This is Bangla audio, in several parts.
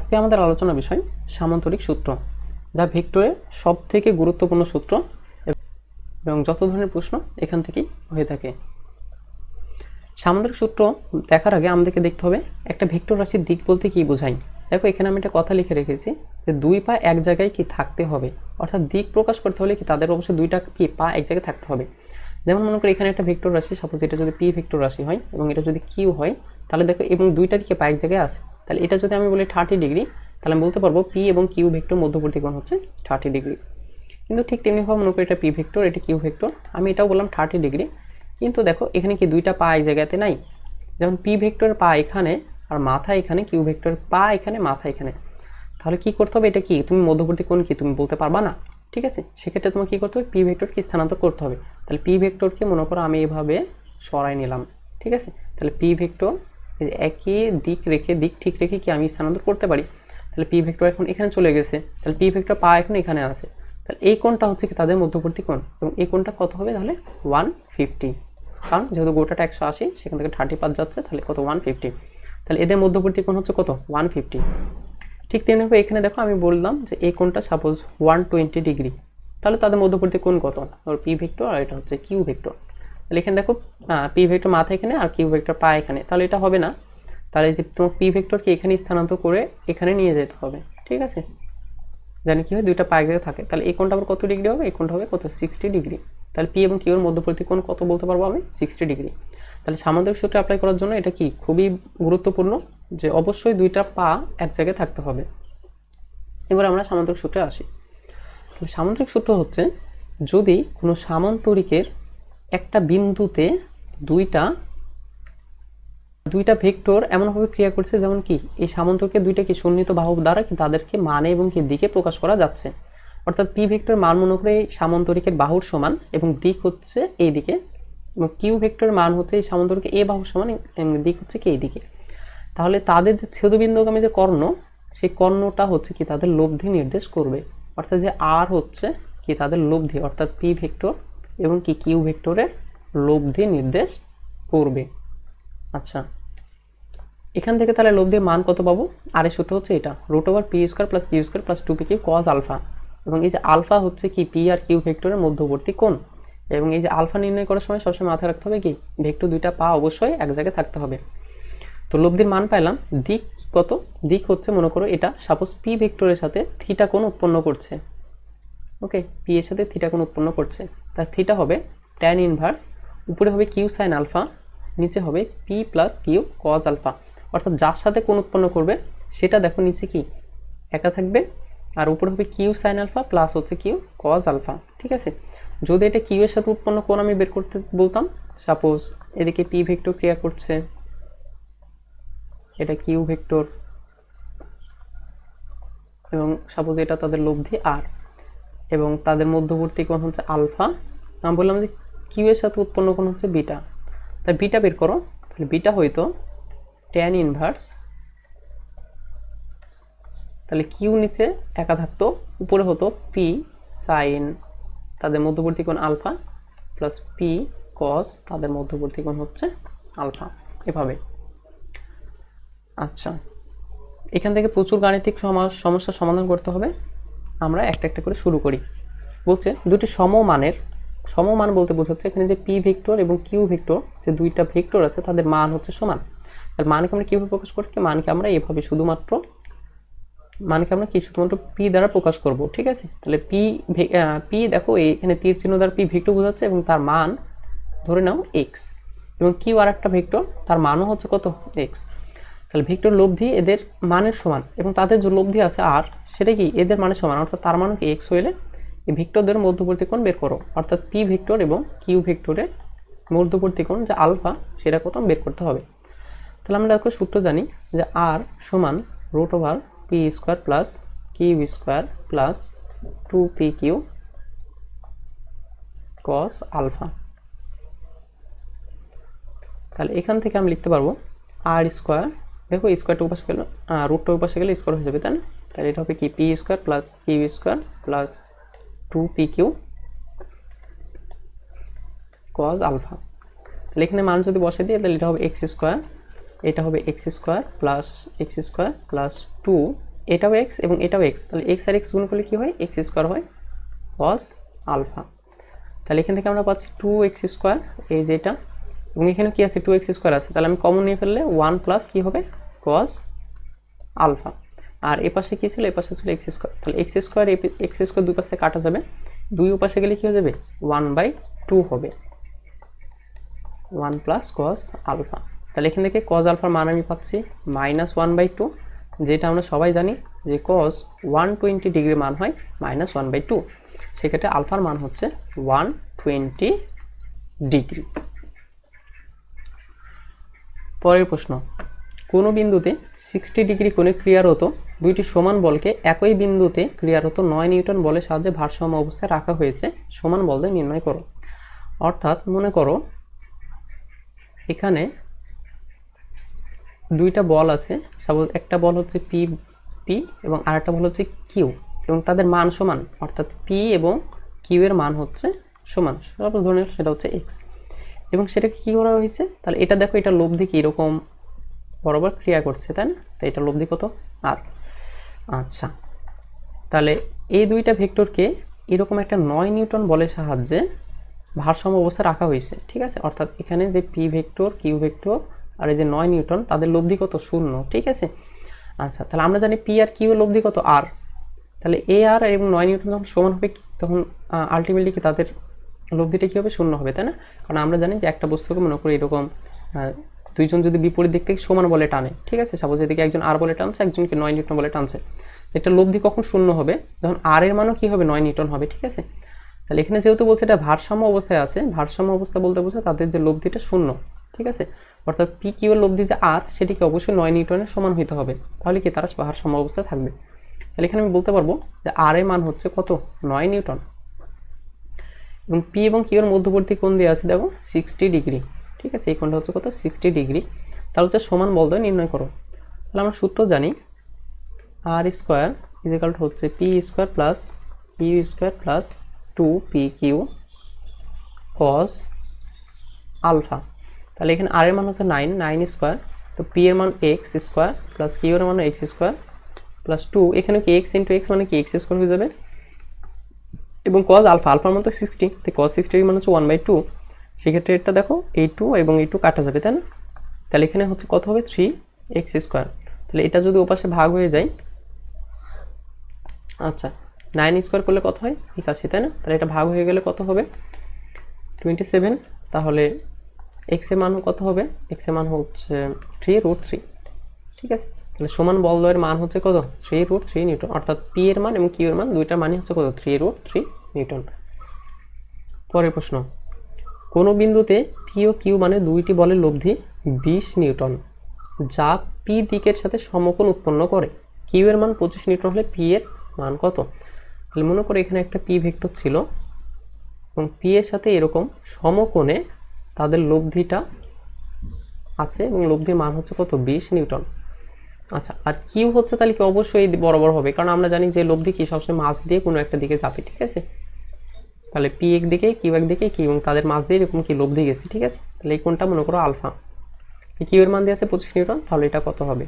আজকে আমাদের আলোচনা বিষয় সামান্তরিক সূত্র, যা ভেক্টরের সবথেকে গুরুত্বপূর্ণ সূত্র এবং যত ধরনের প্রশ্ন এখান থেকেই হয়ে থাকে। সামান্তরিক সূত্র দেখার আগে আমাদেরকে দেখতে হবে একটা ভেক্টর রাশির দিক বলতে কি বোঝায়। দেখো এখানে আমি একটা কথা লিখে রেখেছি যে দুই পা এক জায়গায় কি থাকতে হবে, অর্থাৎ দিক প্রকাশ করতে হলে কি তাদের অবশ্যই দুইটা কি পা এক জায়গায় থাকতে হবে। যেমন মনে করি এখানে একটা ভেক্টর রাশি, সাপোজ এটা যদি পি ভেক্টর রাশি হয় এবং এটা যদি কিউ হয়, তাহলে দেখো এবং দুইটার কি পা এক জায়গায় আছে, তাহলে এটা যদি আমি বলি 30 ডিগ্রি, তাহলে আমি বলতে পারবো পি এবং কিউ ভেক্টর মধ্যবর্তী কোণ হচ্ছে 30 ডিগ্রি। কিন্তু ঠিক তেমনিভাবে মনে করি এটা পি ভেক্টর, এটা কিউ ভেক্টর, আমি এটাও বললাম 30 ডিগ্রি, কিন্তু দেখো এখানে কি দুইটা পা এক জায়গাতে নাই। যেমন পি ভেক্টরের পা এখানে আর মাথা এখানে, কিউ ভেক্টরের পা এখানে মাথা এখানে, তাহলে কি করতে হবে, এটা কি তুমি মধ্যবর্তী কোণ কি তুমি বলতে পারবা না। ঠিক আছে, সেক্ষেত্রে তোমাকে কী করতে হবে, পি ভেক্টরকে স্থানান্তর করতে হবে। তাহলে পি ভেক্টরকে মনে করো আমি এভাবে সরাই নিলাম। ঠিক আছে, তাহলে পি ভেক্টর একই দিক রেখে, দিক ঠিক রেখে কি আমি স্থানান্তর করতে পারি। তাহলে পি ভেক্টর এখন এখানে চলে গেছে, তাহলে পি ভেক্টর পা এখন এখানে আছে, তাহলে এই কোণটা হচ্ছে কি তাদের মধ্যবর্তী কোণ, এবং এই কোণটা কত হবে তাহলে 150, কারণ যেহেতু গোটাটা 180 সেখান থেকে 35 যাচ্ছে, তাহলে কত 150, তাহলে এদের মধ্যবর্তী কোণ হচ্ছে কত 150। ঠিক তেমনিভাবে এখানে দেখো আমি বললাম যে এই কোণটা সাপোজ 120 ডিগ্রি, তাহলে তাদের মধ্যবর্তী কোণ কত, ধরো পি ভেক্টর আর এটা হচ্ছে কিউ ভেক্টর। তাহলে এখানে দেখো পি ভেক্টর মাথা এখানে আর কিউ ভেক্টর পা এখানে, তাহলে এটা হবে না। তাহলে যে তোমার পি ভেক্টরকে এখানে স্থানান্তর করে এখানে নিয়ে যেতে হবে। ঠিক আছে, জানি কি হয় দুইটা পা এক জায়গায় থাকে, তাহলে এই কোণটা আবার কত ডিগ্রি হবে, এই কোণটা হবে কত 60 ডিগ্রি। তাহলে পি এবং কিউর মধ্যবর্তী কোণ কত বলতে পারবো আমি 60 ডিগ্রি। তাহলে সামান্তরিক সূত্র অ্যাপ্লাই করার জন্য এটা কি খুবই গুরুত্বপূর্ণ যে অবশ্যই দুইটা পা এক জায়গায় থাকতে হবে। এবার আমরা সামান্তরিক সূত্রে আসি। তাহলে সামান্তরিক সূত্র হচ্ছে যদি কোনো সামান্তরিকের একটা বিন্দুতে দুইটা ভেক্টর এমনভাবে ক্রিয়া করছে যেমন কি এই সামান্তরিকের দুইটা কি সন্নিহিত বাহু দ্বারা কি তাদেরকে মানে এবং কি দিকে প্রকাশ করা যাচ্ছে। অর্থাৎ পি ভেক্টর মান মনে করে সামান্তরিকের বাহুর সমান এবং দিক হচ্ছে এই দিকে, এবং কিউ ভেক্টর মান হচ্ছে এই সামান্তরিকের এ বাহুর সমান এবং দিক হচ্ছে কি এই দিকে। তাহলে তাদের যে ছেদবিন্দুগামী যে কর্ণ, সেই কর্ণটা হচ্ছে কি তাদের লব্ধি নির্দেশ করবে। অর্থাৎ যে আর হচ্ছে কি তাদের লব্ধি, অর্থাৎ পি ভেক্টর এবং কি কিউ ভেক্টরের লব্ধি নির্দেশ করবে। আচ্ছা, এখান থেকে তাহলে লব্ধির মান কত পাবো, আর এর সূত্র হচ্ছে এটা √পি² plus Q square plus 2pq cos alpha, এবং এই যে আলফা হচ্ছে কি পি আর কিউ ভেক্টরের মধ্যবর্তী কোণ। এবং এই যে আলফা নির্ণয় করার সময় সবসময় মাথায় রাখতে হবে কি ভেক্টর দুইটা পা অবশ্যই এক জায়গায় থাকতে হবে। তো লব্ধির মান পাইলাম, দিক কত, দিক হচ্ছে মনে করো এটা সাপোজ পি ভেক্টরের সাথে থিটা কোণ উৎপন্ন করছে। ওকে, পি এর সাথে থিটা কোণ উৎপন্ন করছে, তার থিটা হবে tan ইনভার্স, উপরে হবে কিউ সাইন আলফা, নিচে হবে P plus Q cos alpha. অর্থাৎ যার সাথে কোণ উৎপন্ন করবে সেটা দেখো নিচে কি একা থাকবে, আর উপরে হবে কিউ সাইন আলফা প্লাস হচ্ছে কিউ কজ আলফা। ঠিক আছে, যদি এটা কিউ এর সাথে উৎপন্ন কোণ আমি বের করতে বলতাম, সাপোজ এদিকে পি ভেক্টর ক্রিয়া করছে, এটা কিউ ভেক্টর, এবং সাপোজ এটা তাদের লব্ধি আর, এবং তাদের মধ্যবর্তী কোণ হচ্ছে আলফা। আমি বললাম যে কিউ এর সাথে উৎপন্ন কোণ হচ্ছে বিটা, তাই বিটা বের করো। তাহলে বিটা হইতো tan ইনভার্স, তাহলে কিউ নিচে একা থাকতো, উপরে হতো পি সাইন তাদের মধ্যবর্তী কোণ আলফা প্লাস পি কস তাদের মধ্যবর্তী কোণ হচ্ছে আলফা, এভাবে। আচ্ছা, এখান থেকে প্রচুর গাণিতিক সমস্যার সমাধান করতে হবে, আমরা একটা একটা করে শুরু করি। বলছে দুটি সমমান বলতে বোঝাচ্ছে এখানে যে পি ভেক্টর এবং কিউ ভেক্টর যে দুইটা ভেক্টর আছে তাদের মান হচ্ছে সমান। তাহলে মানকে আমরা কীভাবে প্রকাশ করছি, মানকে আমরা এভাবে শুধুমাত্র পি দ্বারা প্রকাশ করব। ঠিক আছে, তাহলে পি দেখো এখানে তীর চিহ্ন দ্বারা পি ভেক্টর বোঝাচ্ছে এবং তার মান ধরে নাও এক্স, এবং কিউ আর একটা ভেক্টর তার মানও হচ্ছে কত এক্স। তাহলে ভেক্টর লব্ধি এদের মানের সমান, এবং তাদের যে লব্ধি আছে আর সেটা কি এদের মানের সমান, অর্থাৎ তার মানও কি এক্স হইলে এই ভেক্টরদের মধ্যবর্তী কোণ বের করো। অর্থাৎ পি ভেক্টর এবং কিউ ভেক্টরের মধ্যবর্তী কোণ যে আলফা সেটা কত বের করতে হবে। তাহলে আমরা দেখো সূত্র জানি যে আর সমান √পি² প্লাস কিউ² প্লাস 2pq cos আলফা। তাহলে এখান থেকে আমি লিখতে পারবো r², দেখো স্কোয়ারটা উপাসে গেল, √টা উপাসে গেলে স্কোয়ার হয়ে যাবে, তাই না। তাহলে এটা হবে কি p² প্লাস কিউ² প্লাস 2pq cos আলফা। তাহলে এখানে মান যদি বসে দিই তাহলে এটা হবে x², এটা হবে x² প্লাস 2 এটাও এক্স এবং এটাও এক্স, তাহলে এক্স আর এক্স গুণ করলে কী হয়, এক্স স্কোয়ার হয় কস আলফা। তাহলে এখান থেকে আমরা পাচ্ছি 2x², এই যে এটা, এবং এখানে কি আছে 2x² আছে, তাহলে আমি কমন নিয়ে ফেললে 1 প্লাস কী হবে কস আলফা। আর এ পাশে কী ছিল, এ পাশে ছিল x², তাহলে x² দুই পাশে কাটা যাবে, দুই পাশে গেলে কী হয়ে যাবে 1/2 হবে, 1 প্লাস কস আলফা। তাহলে এখান থেকে কস আলফার মান আমি পাচ্ছি -1/2, যেটা আমরা সবাই জানি যে কস 120 ডিগ্রি মান হয় -1/2, সেক্ষেত্রে আলফার মান হচ্ছে 120 ডিগ্রি। পরের প্রশ্ন, কোনো বিন্দুতে 60 ডিগ্রি কোণে ক্রিয়ারত দুইটি সমান বলকে একই বিন্দুতে ক্রিয়ারত 9 নিউটন বলের সাহায্যে ভারসাম্য অবস্থায় রাখা হয়েছে, সমান বল দিয়ে নির্ণয় করো। অর্থাৎ মনে করো এখানে দুইটা বল আছে, সাপোজ একটা বল হচ্ছে পি এবং আরেকটা বল হচ্ছে কিউ, এবং তাদের মান সমান, অর্থাৎ পি এবং কিউ এর মান হচ্ছে সমান, সাপোজ ধরে নিন সেটা হচ্ছে এক্স, এবং সেটাকে কী করা হয়েছে, তাহলে এটা দেখো, এটা লব্ধি কি এরকম বরাবর ক্রিয়া করছে, তাই না, তো এটা লব্ধি কত আর। আচ্ছা, তাহলে এই দুইটা ভেক্টরকে এরকম একটা 9 নিউটন বলের সাহায্যে ভারসাম্য অবস্থা রাখা হয়েছে, ঠিক আছে। অর্থাৎ এখানে যে পি ভেক্টর, কিউ ভেক্টর আর এই যে 9 নিউটন, তাদের লব্ধি কত 0, ঠিক আছে। আচ্ছা, তাহলে আমরা জানি পি আর কিউ লব্ধি কত আর, তাহলে এ আর এবং 9 নিউটন যখন সমান হবে তখন আলটিমেটলি কি তাদের লব্ধিটা কী হবে 0 হবে, তাই না। কারণ আমরা জানি যে একটা বস্তুকে মনে করি এরকম দুইজন যদি বিপরীত দিক থেকে সমান বলে টানে, ঠিক আছে, সাপোজ এদিকে একজন আর বলে টানছে, একজনকে 9 নিউটন বলে টানছে, এটা লব্ধি কখন 0 হবে, যখন আর এর মানও কী হবে 9 নিউটন হবে, ঠিক আছে। তাহলে এখানে যেহেতু বলছে এটা ভারসাম্য অবস্থায় আছে, ভারসাম্য অবস্থা বলতে বোঝায় তাদের যে লব্ধিটা 0, ঠিক আছে, অর্থাৎ পি কিউ এর লব্ধি যে আর, সেটিকে অবশ্যই 9 নিউটনের সমান হইতে হবে, তাহলে কি তারা ভারসাম্য অবস্থায় থাকবে। তাহলে এখানে আমি বলতে পারবো যে আর এর মান হচ্ছে কত 9 নিউটন, এবং পি এবং কিউ এর মধ্যবর্তী কোণ দিয়ে আছে দেখো 60 ডিগ্রি, ঠিক আছে, এই কোণটা হচ্ছে কত 60 ডিগ্রি। তাহলে হচ্ছে সমান বল দিয়ে নির্ণয় করো। তাহলে আমরা সূত্র জানি r² হচ্ছে p² প্লাস কিউ² প্লাস 2pq cos আলফা। তাহলে এখানে আর এর মান হচ্ছে 9 তো পি এর মান x² প্লাস কিউ এর মান x² প্লাস 2, এখানে কি x ইন্টু এক্স মানে কি x² হয়ে যাবে, এবং cos আলফার মান তো 60, তো cos 60 মানে হচ্ছে 1/2, সেক্ষেত্রে এটা দেখো এই 2 এবং এই 2 কাটা যাবে, তাই না। তাহলে এখানে হচ্ছে কত হবে 3x², তাহলে এটা যদি ওপাশে ভাগ হয়ে যায়, আচ্ছা 9² করলে কত হয় 81, তাই না। তাহলে এটা ভাগ হয়ে গেলে কত হবে 27, তাহলে এক্স এর মান কত হবে, এক্স এর মান হচ্ছে 3√3, ঠিক আছে। তাহলে সমান বল দ্বয়ের মান হচ্ছে কত 3√3 নিউটন, অর্থাৎ পি এর মান এবং কিউ এর মান দুইটার মানই হচ্ছে কত 3√3 নিউটন। পরের প্রশ্ন, কোনো বিন্দুতে পি ও কিউ মানে দুইটি বলের লব্ধি 20 নিউটন, যা পি দিকের সাথে সমকোণ উৎপন্ন করে, কিউ এর মান 25 নিউটন হলে পি এর মান কত। তাহলে মনে করো এখানে একটা পি ভেক্টর ছিল এবং পি এর সাথে এরকম সমকোণে তাদের লব্ধিটা আছে, এবং লব্ধির মান হচ্ছে কত 20 নিউটন। আচ্ছা, আর কিউ হচ্ছে তাহলে কি অবশ্যই বরাবর হবে, কারণ আমরা জানি যে লব্ধি কি সবসময় মাঝ দিয়ে কোনো একটা দিকে যাবে, ঠিক আছে। তাহলে পি একদিকে কিউ একদিকে, কিউ এবং তাদের মাঝ দিয়ে এরকম কি লব্ধি গেছে, ঠিক আছে। তাহলে এই কোণটা মনে করো আলফা, কিউ এর মান দিয়ে আছে 25 নিউটন, তাহলে এটা কত হবে।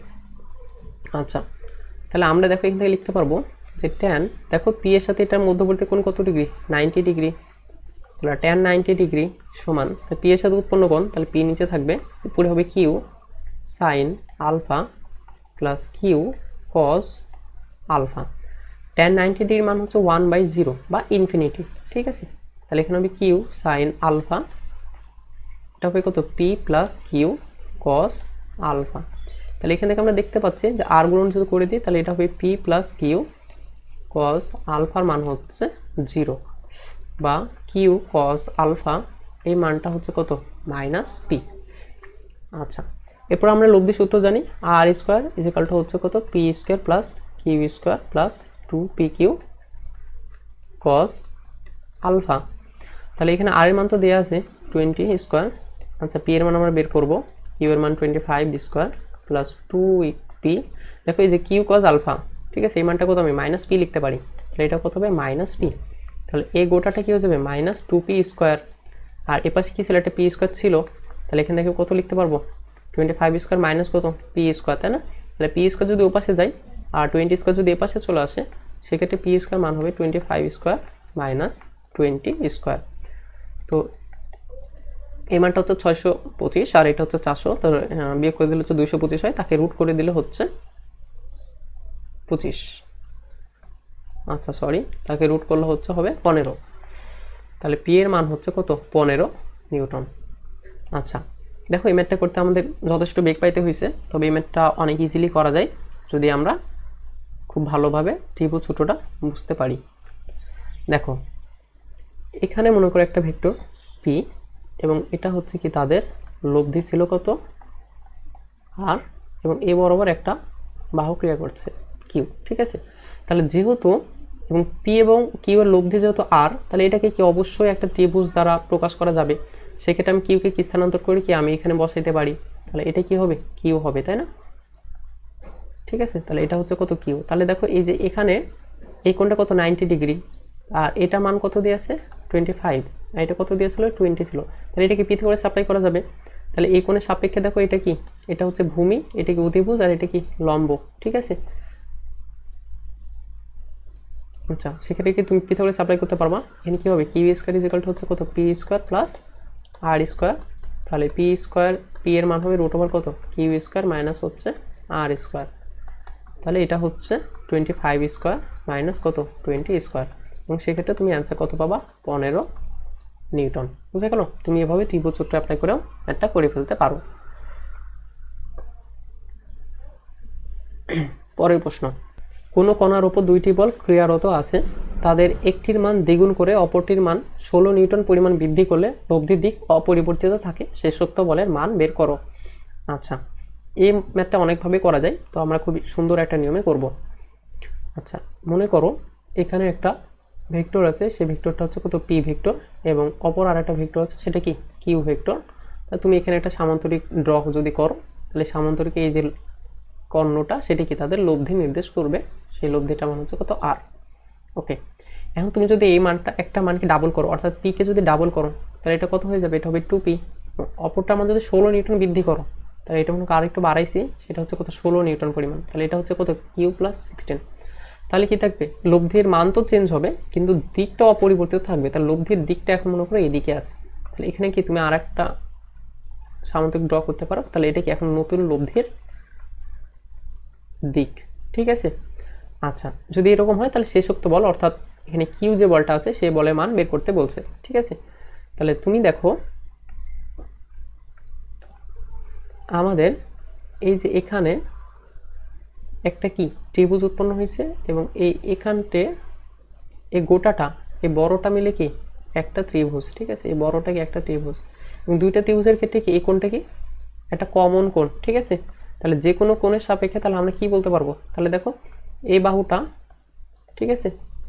আচ্ছা, তাহলে আমরা দেখো এখান থেকে লিখতে পারবো যে ট্যান, দেখো পি এর সাথে এটার মধ্যবর্তী কোণ কত ডিগ্রি 90 ডিগ্রি, তাহলে ট্যান 90 ডিগ্রি সমান পি এর সাথে উৎপন্ন কোণ, তাহলে পি নিচে থাকবে, উপরে হবে Q sine alpha plus Q cos alpha. Tan 90 ডিগ্রির মান হচ্ছে 1/0 বা ইনফিনিটি, ঠিক আছে। তাহলে এখানে হবে কিউ সাইন আলফা, এটা হবে কত P plus Q cos alpha. তাহলে এখান থেকে আমরা দেখতে পাচ্ছি যে আর গুণন যদি করে দিই, তাহলে এটা হবে পি প্লাস কিউ কস আলফার মান হচ্ছে 0, বা কিউ কস আলফা এই মানটা হচ্ছে কত -p। আচ্ছা, এরপর আমরা লব্ধি সূত্র জানি r² হচ্ছে কত p² প্লাস কিউ² প্লাস 2pq cos আলফা। তাহলে এখানে আর এর মান তো দেওয়া আছে 20², আচ্ছা পি এর মান আমরা বের করব, কিউ এর মান 25² প্লাস 2p, দেখো এই যে কিউ cos আলফা, ঠিক আছে, এই মানটা কত আমি -p লিখতে পারি, তাহলে এটা কত হবে -p, তাহলে এই গোটাটা কি হয়ে যাবে -2p², আর এ পাশে কি ছিল একটা p² ছিল, তাহলে এখান থেকে কত লিখতে পারবো 25² মাইনাস কত p², তাই না। তাহলে p² যদি ওপাশে যায় আর 20 স্কোয়ার যদি এ পাশে চলে আসে সেক্ষেত্রে পি স্কোয়ার মান হবে 25 স্কোয়ার মাইনাস 20 স্কোয়ার। তো এই মানটা হচ্ছে 625 আর এটা হচ্ছে 400, তো বিয়োগ করে দিলে হচ্ছে 225 হয়, তাকে রুট করে দিলে হচ্ছে 25, আচ্ছা সরি, তাকে রুট করলে হচ্ছে হবে 15। তাহলে পি এর মান হচ্ছে কত? 15 নিউটন। আচ্ছা দেখো এই ম্যাথটা করতে আমাদের যথেষ্ট বেগ পাইতে হয়েছে, তবে এই ম্যাথটা অনেক ইজিলি করা যায় যদি আমরা খুব ভালোভাবে ত্রিভুজ সূত্রটা বুঝতে পারি। দেখো এখানে মনে করো একটা ভেক্টর পি এবং এটা হচ্ছে কি তাদের লব্ধি ছিল কত? আর, এবং এ বরাবর একটা বাহু ক্রিয়া করছে কিউ, ঠিক আছে। তাহলে যেহেতু এবং পি এবং কিউ এর লব্ধি যেহেতু আর, তাহলে এটাকে কি অবশ্যই একটা ত্রিভুজ দ্বারা প্রকাশ করা যাবে। সেক্ষেত্রে আমি কিউকে কি স্থানান্তর করি, কি আমি এখানে বসাইতে পারি, তাহলে এটা কি হবে? কিউ হবে, তাই না? ঠিক আছে, তাহলে এটা হচ্ছে কত? কিউ। তাহলে দেখো এই যে এখানে এই কোণটা কত? 90 ডিগ্রি, আর এটা মান কত দিয়ে আছে? 25, আর এটা কত দিয়েছিল? 20 ছিল। তাহলে এটাকে পি থেকে সাপ্লাই করা যাবে। তাহলে এই কোণের সাপেক্ষে দেখো এটা কি? এটা হচ্ছে ভূমি, এটা কি অতিভুজ, আর এটা কি লম্ব, ঠিক আছে। আচ্ছা সেক্ষেত্রে কি তুমি পি থেকে সাপ্লাই করতে পারবা? এখানে কি হবে? Q square is equal to হচ্ছে কত? P square plus R square. তাহলে পি স্কোয়ার, পি এর মান হবে রুট ওভার কত? কিউ স্কোয়ার মাইনাস হচ্ছে আর স্কোয়ার। তাহলে এটা হচ্ছে 25 স্কোয়ার মাইনাস কত? 20 স্কোয়ার, এবং সেক্ষেত্রে তুমি অ্যান্সার কত পাবা? 15 নিউটন। বুঝে গেল? তুমি এভাবে ত্রিভুজ সূত্র অ্যাপ্লাই করেও একটা করে ফেলতে পারো। পরের প্রশ্ন, কোনো কণার উপর দুইটি বল ক্রিয়ারত আছে, তাদের একটির মান দ্বিগুণ করে অপরটির মান 16 নিউটন পরিমাণ বৃদ্ধি করলে লব্ধির দিক অপরিবর্তিত থাকে, সে সত্য বলের মান বের করো। আচ্ছা এই ম্যাথটা অনেকভাবে করা যায়, তো আমরা খুবই সুন্দর একটা নিয়মে করব। আচ্ছা মনে করো এখানে একটা ভেক্টর আছে, সেই ভেক্টরটা হচ্ছে কত? পি ভেক্টর, এবং অপর আর একটা ভেক্টর আছে সেটা কি? Q vector. তা তুমি এখানে একটা সামান্তরিক ড্র যদি করো, তাহলে সামান্তরিক এই যে কর্ণটা সেটি কি তাদের লব্ধি নির্দেশ করবে, সেই লব্ধিটা মান হচ্ছে কত? আর। ওকে, এখন তুমি যদি এই মানটা একটা মানকে ডাবল করো, অর্থাৎ পি কে যদি ডাবল করো, তাহলে এটা কত হয়ে যাবে? এটা হবে 2p। অপরটা মান যদি 16 নিউটন বৃদ্ধি করো, তাহলে এটা মনে করো আরেকটু বাড়াইছি, সেটা হচ্ছে কত? 16 নিউটন পরিমাণ। তাহলে এটা হচ্ছে কত? Q plus 16। তাহলে কি থাকবে? লব্ধির মান তো চেঞ্জ হবে কিন্তু দিকটা অপরিবর্তিত থাকবে। তাহলে লব্ধির দিকটা এখন মনে করো এদিকে আছে। তাহলে এখানে কি তুমি আর একটা সামান্তরিক ড্র করতে পারো, তাহলে এটা কি এখন নতুন লব্ধির দিক, ঠিক আছে। আচ্ছা যদি এরকম হয় তাহলে শেষোক্ত বল, অর্থাৎ এখানে কিউ যে বলটা আছে সেই বলের মান বের করতে বলছে, ঠিক আছে। তাহলে তুমি দেখো আমাদের এই যে এখানে একটা কি ত্রিভুজ উৎপন্ন হয়েছে, এবং এই এখানটে এই গোটাটা এই বড়টা মিলে কি একটা ত্রিভুজ, ঠিক আছে। এই বড়টা কি একটা ত্রিভুজ, এবং দুইটা ত্রিভুজের ক্ষেত্রে কি এই কোণটা কি একটা কমন কোণ, ঠিক আছে। তাহলে যে কোনো কোণের সাপেক্ষে তাহলে আমরা কি বলতে পারবো? তাহলে দেখো এই বাহুটা, ঠিক আছে,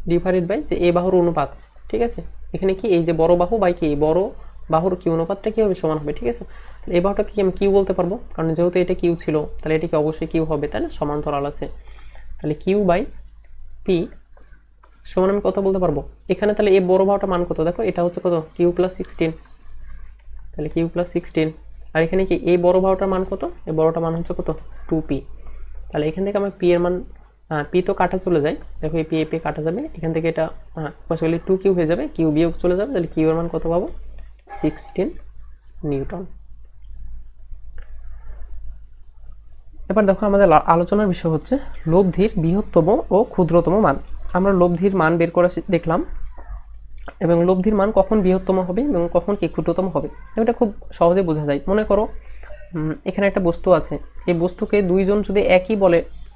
ডিভাইডেড বাই যে এই বাহুর অনুপাত, ঠিক আছে। এখানে কি এই যে বড় বাহু বাই কি বড় বাহুর কি অনুপাতটা কি হবে? সমান হবে, ঠিক আছে। তাহলে এই বাহুটা কি আমি কিউ বলতে পারবো, কারণ যেহেতু এটা কিউ ছিল তাহলে এটা কি অবশ্যই কিউ হবে, তাই না? সমান্তরাল আছে। তাহলে কিউ বাই পি সমান আমি কত বলতে পারবো এখানে? তাহলে এই বড় বাহুটা মান কত? দেখো এটা হচ্ছে কত? Q plus 16। তাহলে কিউ প্লাস 16, আর এখানে কি এই বড় বাহুটার মান কত? এই বড়টার মান হচ্ছে কত? 2p। তাহলে এখান থেকে আমার পি এর মান, পি তো কাটা চলে যায়, দেখো এই পি এ পি কাটা যাবে, এখান থেকে এটা পসিবলি 2q হয়ে যাবে, কিউ বিয়োগ চলে যাবে, তাহলে কিউ এর মান কত পাবো? 16 নিউটন। এবার দেখো আমাদের আলোচনার বিষয় হচ্ছে লব্ধির বৃহত্তম ও ক্ষুদ্রতম মান। আমরা লব্ধির মান বের করা দেখলাম, এবং লব্ধির মান কখন বৃহত্তম হবে এবং কখন কি ক্ষুদ্রতম হবে এটা খুব সহজে বোঝা যায়। মনে করো এখানে একটা বস্তু আছে, এই বস্তুকে দুইজন যদি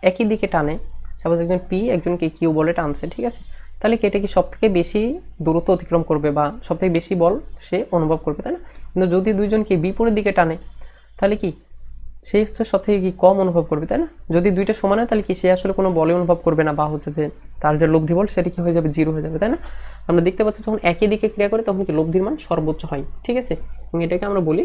একই দিকে টানে, সাপোজ একজন পি একজনকে কিউ বলে টানছে, ঠিক আছে। তাহলে কি এটা কি সব থেকে বেশি দূরত্ব অতিক্রম করবে বা সব থেকে বেশি বল সে অনুভব করবে, তাই না? কিন্তু যদি দুইজনকে বিপরীত দিকে টানে তাহলে কি সে হচ্ছে সব থেকে কি কম অনুভব করবে, তাই না? যদি দুইটা সমান হয় তাহলে কি সে আসলে কোনো বলে অনুভব করবে না, বা হচ্ছে যে তার যে লব্ধি বল সেটা কি হয়ে যাবে? 0 হয়ে যাবে, তাই না? আমরা দেখতে পাচ্ছি যখন একই দিকে ক্রিয়া করে তখন কি লব্ধির মান সর্বোচ্চ হয়, ঠিক আছে। এবং এটাকে আমরা বলি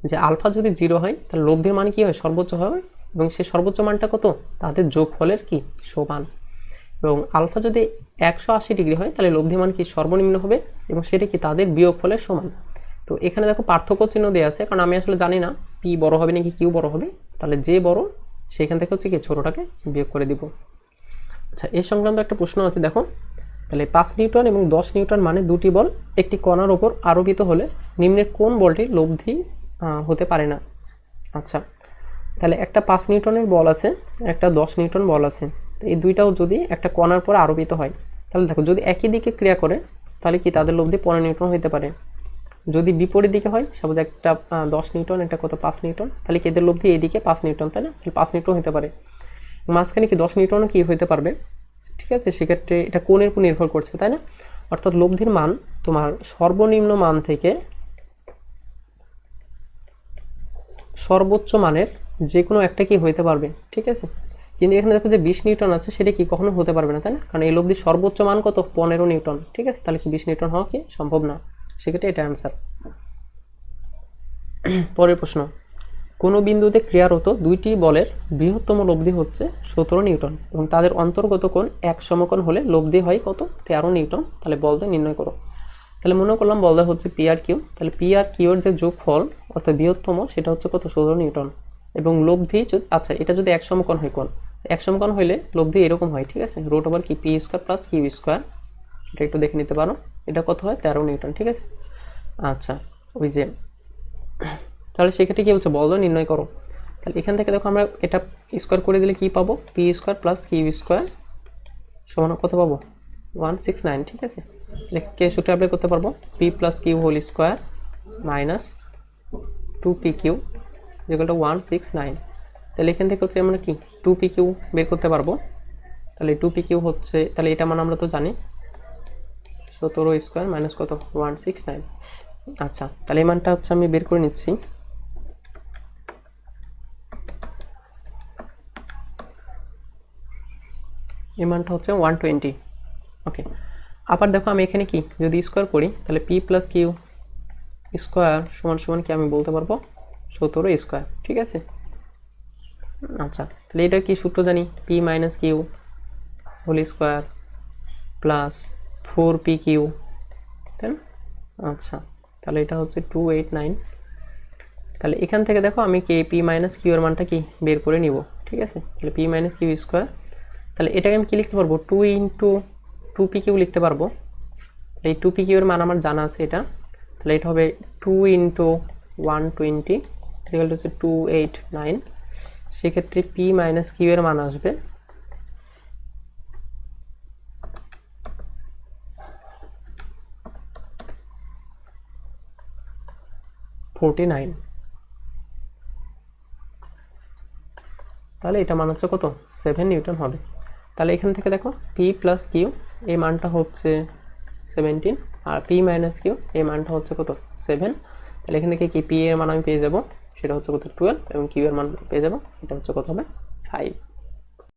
যে আলফা যদি 0 হয় তাহলে লব্ধির মান কি হয়? সর্বোচ্চ হয়, এবং সেই সর্বোচ্চ মানটা কত? তাদের যোগফলের কি সমান। এবং আলফা যদি 180 ডিগ্রি হয় তাহলে লব্ধি মান কি সর্বনিম্ন হবে, এবং সেটা কি তাদের বিয়োগফলের সমান। তো এখানে দেখো পার্থক্য চিহ্ন দেওয়া আছে, কারণ আমি আসলে জানি না পি বড় হবে নাকি কিউ বড় হবে। তাহলে যে বড় সেখান থেকে হচ্ছে কি ছোটটাকে বিয়োগ করে দিব। আচ্ছা, এই সংক্রান্ত একটা প্রশ্ন আছে, দেখো। তাহলে 5 নিউটন এবং 10 নিউটন মানে দুটি বল একটি কণার ওপর আরোপিত হলে নিম্নের কোন বলটি লব্ধি হতে পারে না? আচ্ছা, তাহলে একটা 5 নিউটনের বল আছে, একটা 10 নিউটন বল আছে। তো এই দুইটাও যদি একটা কণার পর আরোপিত হয়, তাহলে দেখো যদি একই দিকে ক্রিয়া করে তাহলে কি তাদের লব্ধি 15 নিউটন হতে পারে। যদি বিপরীত দিকে হয়, সাপোজ একটা 10 নিউটন, একটা কত 5 নিউটন, তাহলে কি এদের লব্ধি এইদিকে 5 নিউটন, তাই না? তাহলে 5 নিউটন হতে পারে। মাঝখানে কি 10 নিউটনও কি হতে পারবে, ঠিক আছে? সেক্ষেত্রে এটা কোণের উপর নির্ভর করছে, তাই না? অর্থাৎ লব্ধির মান তোমার সর্বনিম্ন মান থেকে সর্বোচ্চ মানের যে কোনো একটা কি হইতে পারবে, ঠিক আছে? কিন্তু এখানে দেখো যে 20 নিউটন আছে, সেটা কি কখনো হতে পারবে না, তাই না? কারণ এই লব্ধির সর্বোচ্চ মান কত? 15 নিউটন, ঠিক আছে? তাহলে কি 20 নিউটন হওয়া কি সম্ভব না? সেক্ষেত্রে এটা অ্যান্সার। পরের প্রশ্ন, কোনো বিন্দুতে ক্রিয়ারত দুইটি বলের বৃহত্তম লব্ধি হচ্ছে 17 নিউটন এবং তাদের অন্তর্গত কোণ এক সমকোণ হলে লব্ধি হয় কত? 13 নিউটন। তাহলে বলদয় নির্ণয় করো। তাহলে মনে করলাম বলদয় হচ্ছে পি আর কিউ, তাহলে পি আর কিউর যে যোগফল অর্থাৎ বৃহত্তম সেটা হচ্ছে কত? 17 নিউটন। এবং লব্ধি আচ্ছা, এটা যদি এক সমকোণ হয়, কোণ এক সমকোণ হইলে লব্ধি এরকম হয়, ঠিক আছে? রুট ওভার কি P square plus Q square, এটা একটু দেখে নিতে পারো। এটা কত হয়? 13 নিউটন, ঠিক আছে? আচ্ছা, ওই যে তাহলে সেক্ষেত্রে কী বলছে? বলদয় নির্ণয় করো। তাহলে এখান থেকে দেখো আমরা এটা স্কোয়ার করে দিলে কী পাবো? P square plus Q square সমান কত পাবো? 169, ঠিক আছে? তাহলে কে সূত্র অ্যাপ্লাই করতে পারবো? P plus Q whole square minus 2পি কিউ যেগুলো 169। তাহলে এখান থেকে হচ্ছে আমরা কি 2পি কিউ বের করতে পারবো। তাহলে 2পি কিউ হচ্ছে, তাহলে এটা মানে আমরা তো জানি 17 স্কোয়ার মাইনাস কত? 169। আচ্ছা, তাহলে এই মানটা হচ্ছে আমি বের করে নিচ্ছি। এই মানটা হচ্ছে 120। ওকে, আবার দেখো আমি এখানে কি যদি স্কোয়ার করি, তাহলে পি প্লাস কিউ স্কোয়ার সমান সমান কি আমি বলতে পারবো? 17 স্কোয়ার, ঠিক আছে? আচ্ছা, তাহলে এটা কি সূত্র জানি? P minus Q whole square plus 4পি কিউ, তাই না? আচ্ছা, তাহলে এটা হচ্ছে 289। তাহলে এখান থেকে দেখো আমি কি পি মাইনাস কিউ এর মানটা কি বের করে নিব, ঠিক আছে? তাহলে পি মাইনাস কিউ স্কোয়ার, তাহলে এটাকে আমি কি লিখতে পারবো? 2 ইন্টু 2পি কিউ লিখতে পারবো। এই 2পি কিউ এর মান আমার জানা আছে এটা, তাহলে এটা হবে 2 ইন্টু 120 যেগুলো হচ্ছে 289। সেক্ষেত্রে পি মাইনাস কিউ এর মান আসবে 49। তাহলে এটা মান হচ্ছে কত? 7 নিউটন হবে। তাহলে এখান থেকে দেখো পি প্লাস কিউ এই মানটা হচ্ছে 17 আর পি মাইনাস কিউ এই মানটা হচ্ছে কত? 7। তাহলে এখান থেকে কি পি এর মান আমি পেয়ে যাব, সেটা হচ্ছে কত? 12 এবং কিউ এর মান পেয়ে যাব, এটা হচ্ছে কত হবে? 5।